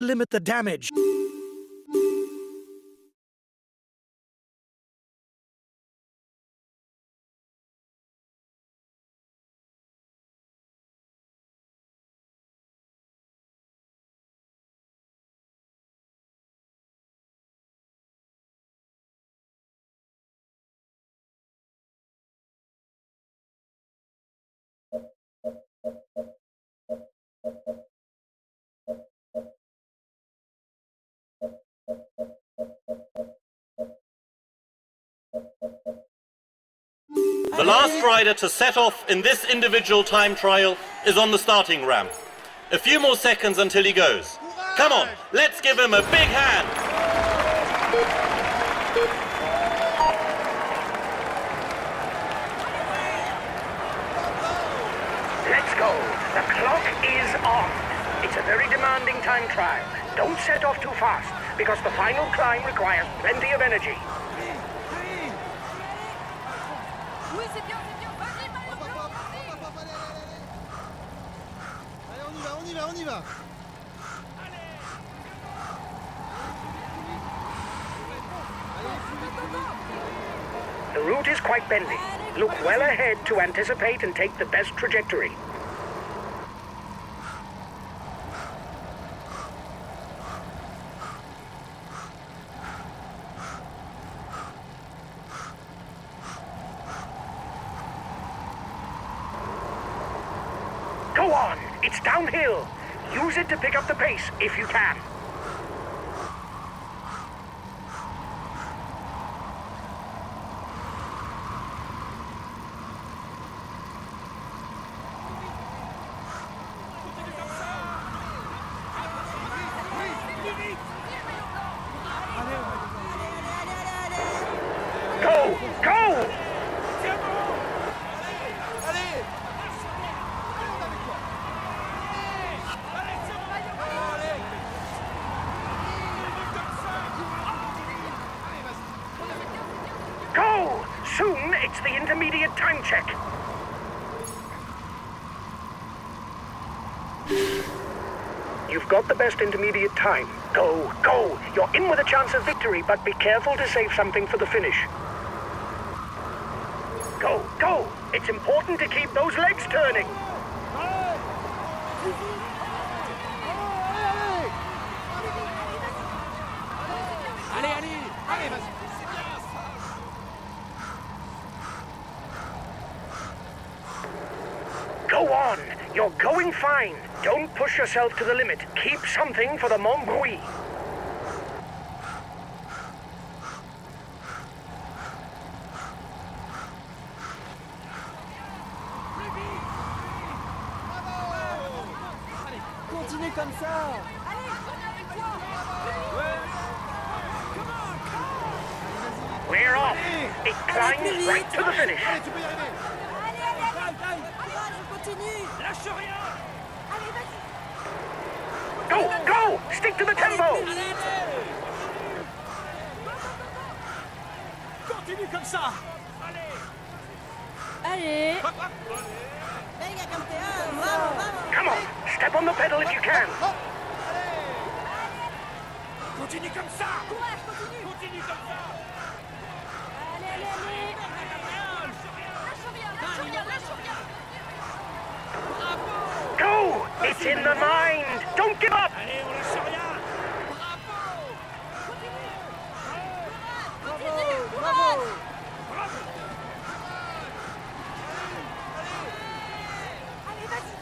limit the damage. The last rider to set off in this individual time trial is on the starting ramp. A few more seconds until he goes. Come on, let's give him a big hand. Let's go. The clock is on. It's a very demanding time trial. Don't set off too fast, because the final climb requires plenty of energy. Oui, c'est bien, vas-y, Mario, Allez, on y va. The route is quite bendy. Look well ahead to anticipate and take the best trajectory. Go on, it's downhill. Use it to pick up the pace if you can. Go! Go! Go! Soon it's the intermediate time check. You've got the best intermediate time. Go, go! You're in with a chance of victory, but be careful to save something for the finish. Go, go! It's important to keep those legs turning. Allez, vas-y. Go on! You're going fine. Don't push yourself to the limit. Keep something for the Mont Brouilles. Continue comme ça. We're off. It climbs right to the finish. Allez, tu peux y arriver. continue. Lâche rien. Allez, vas-y. Go, go! Stick to the tempo. Continue comme ça. Allez. Venga, campeón. Vamos, vamos. Come on, step on the pedal if you can. Continue comme ça. Courage, continue. Continue comme ça. Allez, allez, allez. Lâche rien, lâche rien. Go! It's in the mind. Don't give up. Allez, on lâche rien. Bravo. Allez, vas-y.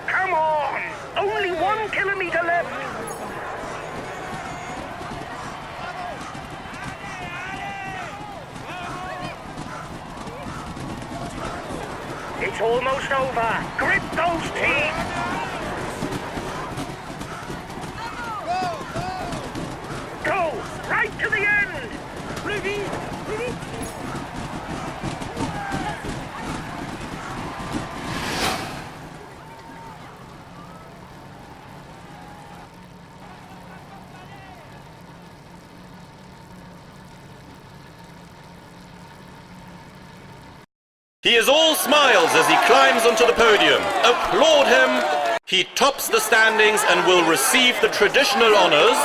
Come on! Only 1 kilometer left. It's almost over. Grip those teeth. Go! Right to the end! Plus vite. Plus vite. He is all smiles as he climbs onto the podium. Applaud him. He tops the standings and will receive the traditional honors.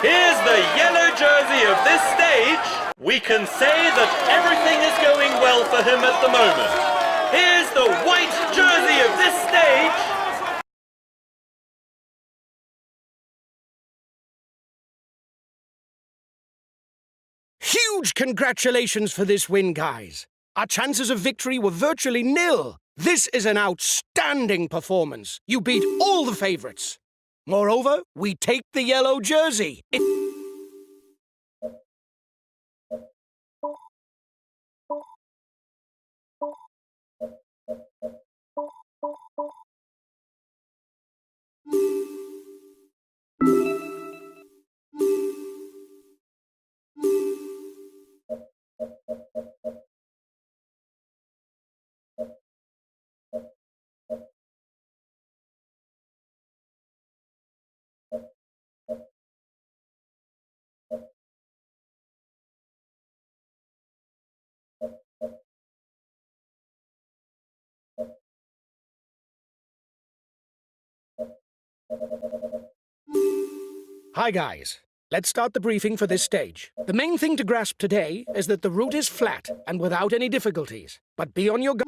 Here's the yellow jersey of this stage. We can say that everything is going well for him at the moment. Here's the white jersey of this stage. Huge congratulations for this win, guys. Our chances of victory were virtually nil. This is an outstanding performance. You beat all the favorites. Moreover, we take the yellow jersey. Hi, guys. Let's start the briefing for this stage. The main thing to grasp today is that the route is flat and without any difficulties. But be on your guard.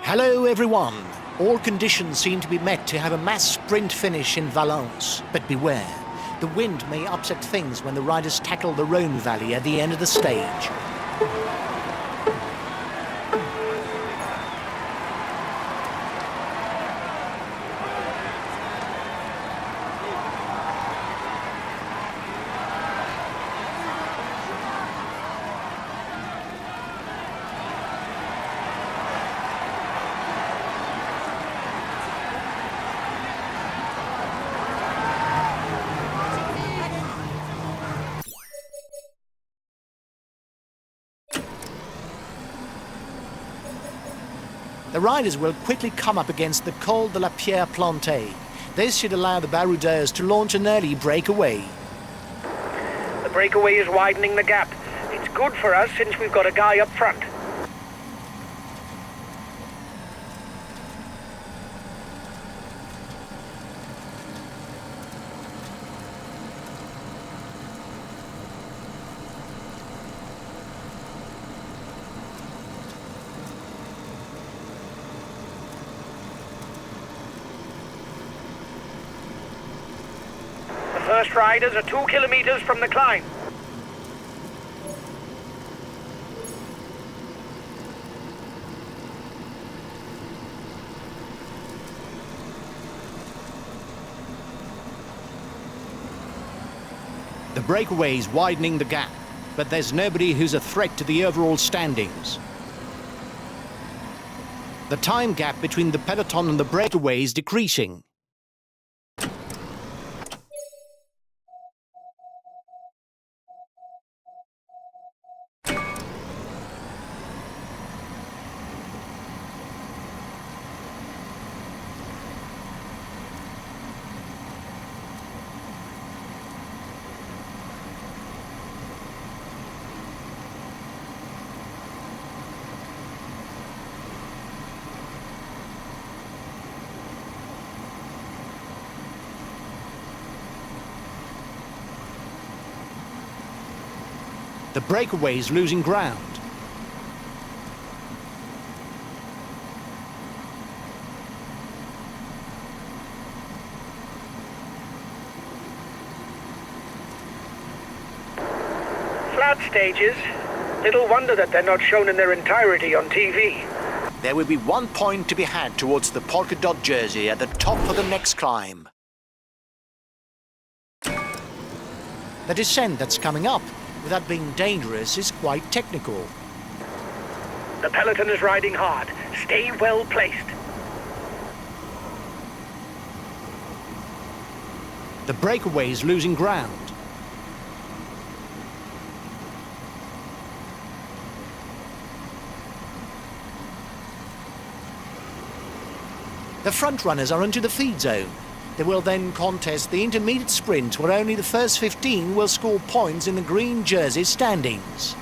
Hello everyone. All conditions seem to be met to have a mass sprint finish in Valence. But beware, the wind may upset things when the riders tackle the Rhone Valley at the end of the stage. The riders will quickly come up against the Col de la Pierre Plantée. This should allow the baroudeurs to launch an early breakaway. The breakaway is widening the gap. It's good for us since we've got a guy up front. The first riders are 2 kilometers from the climb. The breakaway is widening the gap, but there's nobody who's a threat to the overall standings. The time gap between the peloton and the breakaway is decreasing. The breakaway is losing ground. Flat stages. Little wonder that they're not shown in their entirety on TV. There will be 1 point to be had towards the polka dot jersey at the top of the next climb. The descent that's coming up, without being dangerous, is quite technical. The peloton is riding hard. Stay well placed. The breakaway is losing ground. The front runners are into the feed zone. They will then contest the intermediate sprint where only the first 15 will score points in the green jersey standings.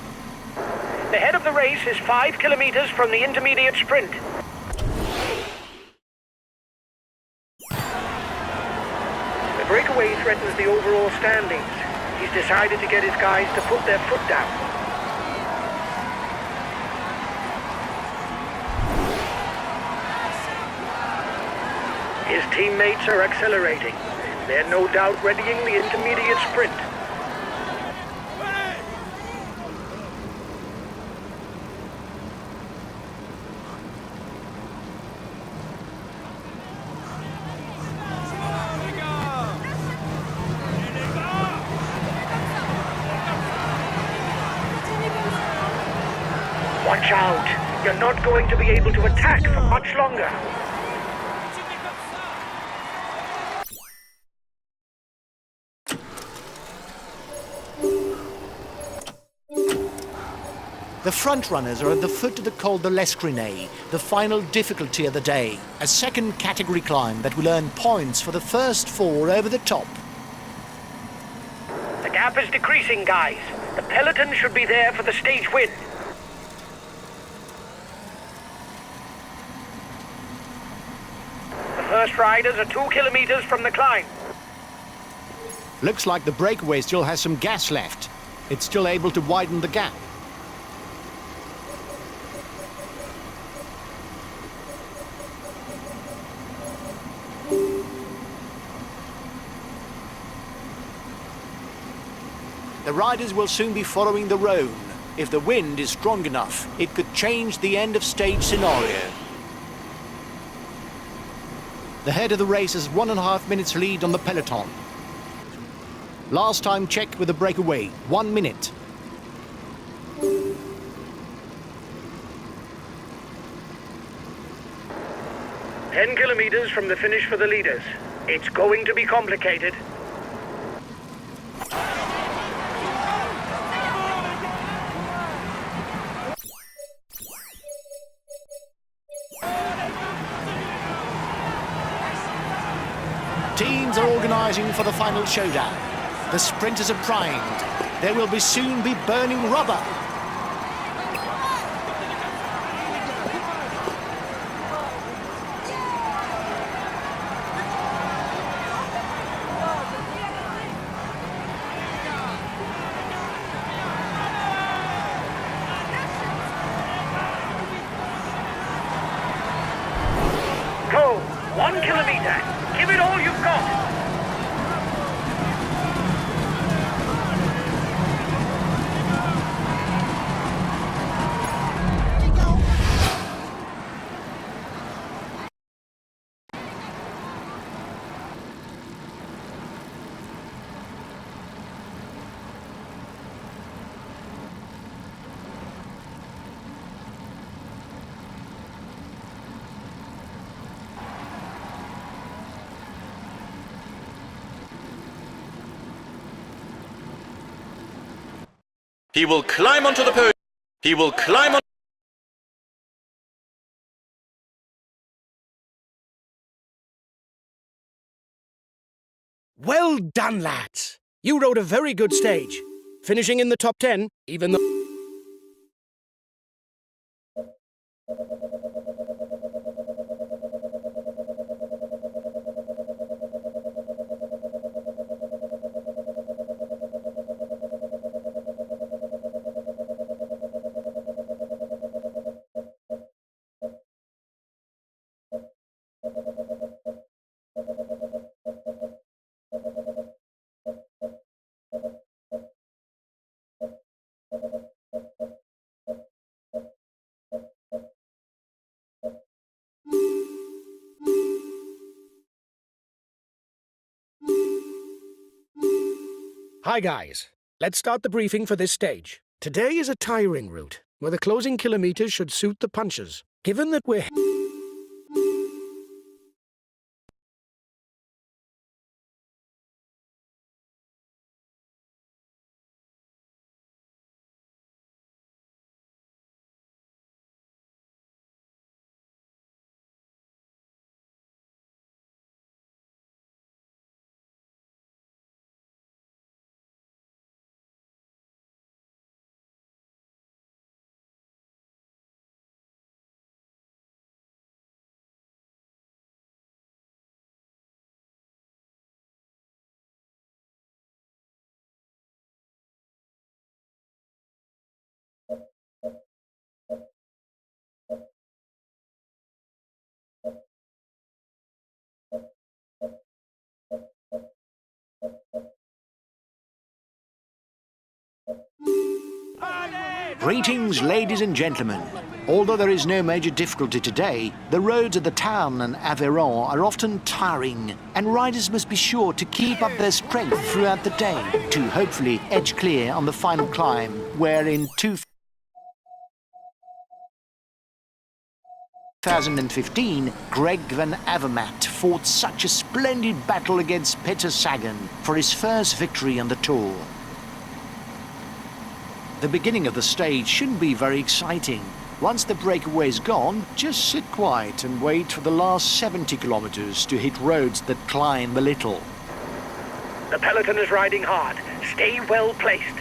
The head of the race is 5 kilometers from the intermediate sprint. The breakaway threatens the overall standings. He's decided to get his guys to put their foot down. His teammates are accelerating. They're no doubt readying the intermediate sprint. Watch out! You're not going to be able to attack for much longer. The front runners are at the foot of the Col de l'Escrinet, the final difficulty of the day, a second category climb that will earn points for the first 4 over the top. The gap is decreasing, guys. The peloton should be there for the stage win. The first riders are 2 kilometers from the climb. Looks like the breakaway still has some gas left. It's still able to widen the gap. The riders will soon be following the Rhone. If the wind is strong enough, it could change the end of stage scenario. The head of the race has 1.5 minutes lead on the peloton. Last time check with the breakaway, 1 minute. Ten kilometers from the finish for the leaders. It's going to be complicated. Teams are organising for the final showdown. The sprinters are primed. There will soon be burning rubber. Go! 1 kilometer! Give it all you've got! He will climb onto the podium. He will climb on. Well done, lads. You rode a very good stage, finishing in the top 10, even though... Hi, guys. Let's start the briefing for this stage. Today is a tiring route, where the closing kilometers should suit the punchers. Given that we're... Greetings, ladies and gentlemen. Although there is no major difficulty today, the roads of the town and Aveyron are often tiring, and riders must be sure to keep up their strength throughout the day to hopefully edge clear on the final climb, where in 2015, Greg van Avermaet fought such a splendid battle against Peter Sagan for his first victory on the Tour. The beginning of the stage shouldn't be very exciting. Once the breakaway's gone, just sit quiet and wait for the last 70 kilometers to hit roads that climb a little. The peloton is riding hard. Stay well placed.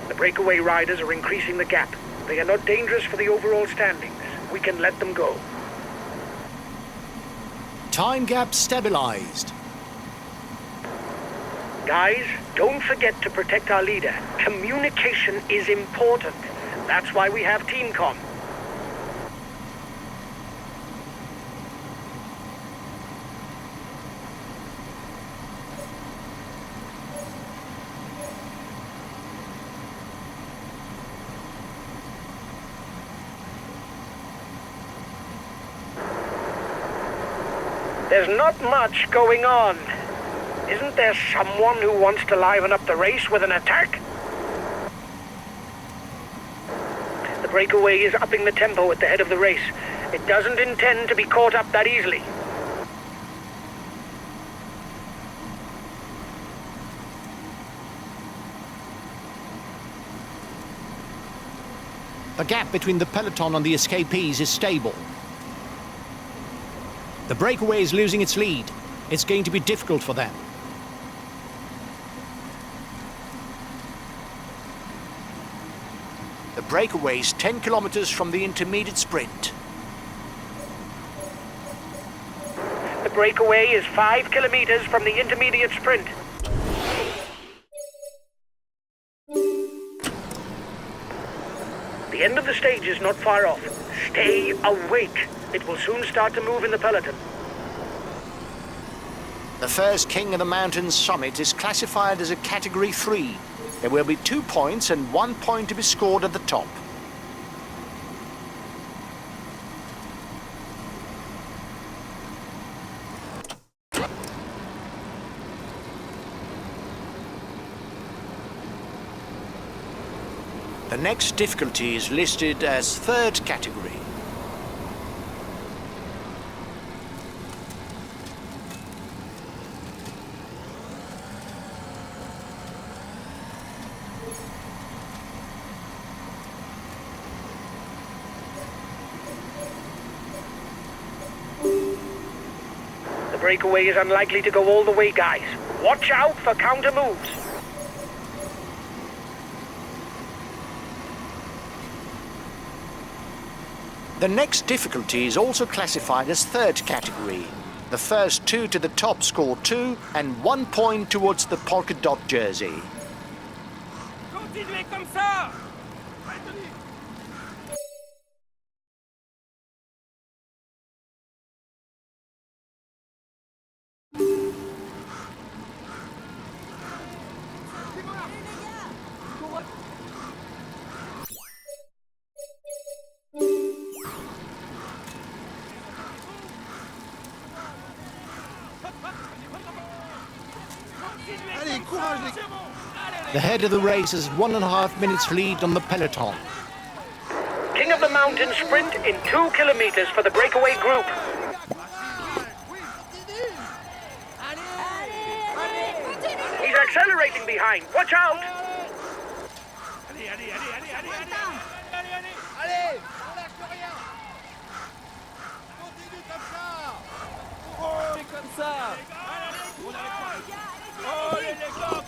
The breakaway riders are increasing the gap. They are not dangerous for the overall standings. We can let them go. Time gap stabilized. Guys, don't forget to protect our leader. Communication is important. That's why we have team comm. There's not much going on. Isn't there someone who wants to liven up the race with an attack? The breakaway is upping the tempo at the head of the race. It doesn't intend to be caught up that easily. The gap between the peloton and the escapees is stable. The breakaway is losing its lead. It's going to be difficult for them. The breakaway is 10 kilometers from the intermediate sprint. The breakaway is 5 kilometers from the intermediate sprint. The end of the stage is not far off. Stay awake. It will soon start to move in the peloton. The first King of the Mountains summit is classified as a Category 3. There will be 2 points and 1 point to be scored at the top. The next difficulty is listed as 3rd category. The breakaway is unlikely to go all the way, guys. Watch out for counter moves. The next difficulty is also classified as 3rd category. The first 2 to the top score 2 and 1 point towards the polka dot jersey. Allez, comme ça! Allez, courage les gars. The head of the race has 1.5 minutes lead on the peloton. King of the Mountain sprint in 2 kilometers for the breakaway group. He's accelerating behind. Watch out! Allez, allez, allez, allez, allez, allez, allez, allez, Allez, on lâche rien. Continue comme ça. allez, comme ça! Oh, les gars!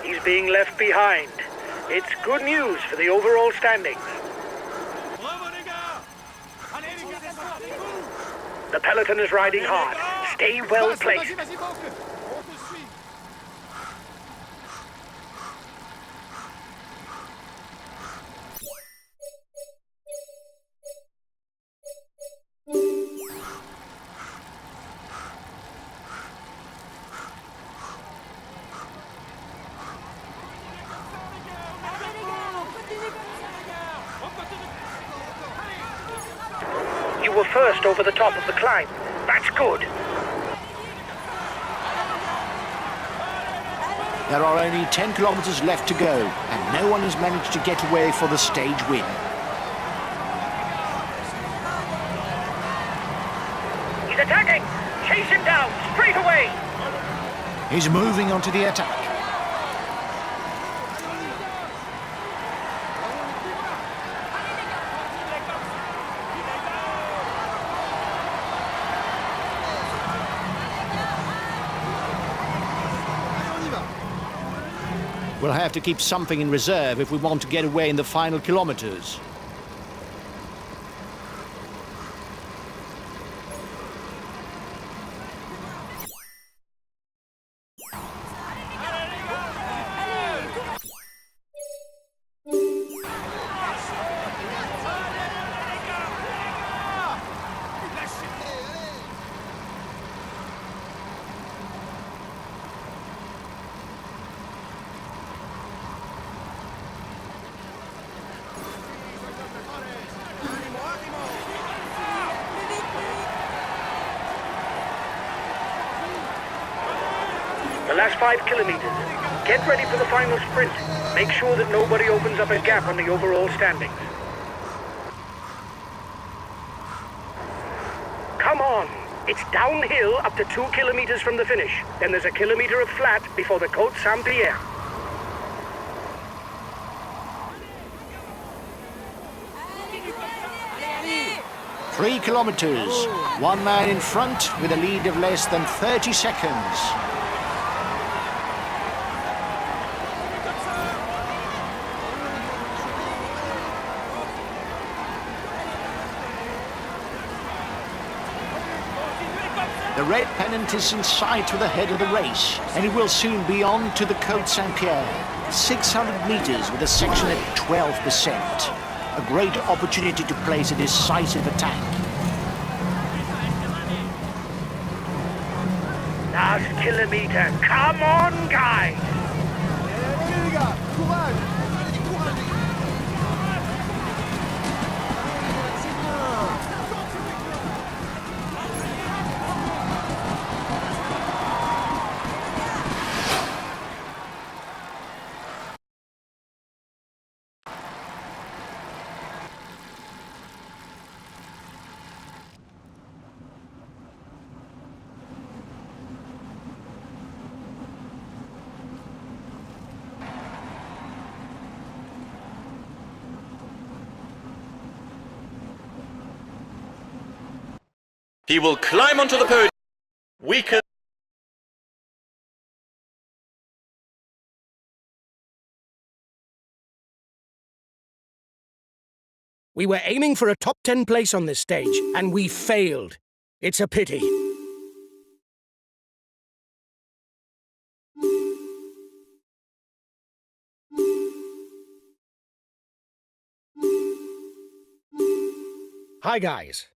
He's being left behind. It's good news for the overall standings. Bravo, les gars! Allez, les gars, descendez-vous! The peloton is riding hard. Stay well placed. Vas-y, vas-y, Banque. On te suit. You were first over the top of the climb. That's good. There are only 10 kilometers left to go, and no one has managed to get away for the stage win. He's attacking. Chase him down straight away. He's moving onto the attack. Allez, on y va. We'll have to keep something in reserve if we want to get away in the final kilometers. The last 5 kilometers. Get ready for the final sprint. Make sure that nobody opens up a gap on the overall standings. Come on. It's downhill up to 2 kilometers from the finish. Then there's a kilometer of flat before the Côte Saint-Pierre. Allez, 3 kilometers. One man in front with a lead of less than 30 seconds. The red pennant is in sight with the head of the race, and it will soon be on to the Côte Saint-Pierre. 600 meters with a section at 12%. A great opportunity to place a decisive attack. Last kilometer. Come on, guys. Allez, les gars, courage. Allez, courage les gars. C'est bien. He will climb onto the podium. We can... We were aiming for a top 10 place on this stage, and we failed. It's a pity. Hi, guys.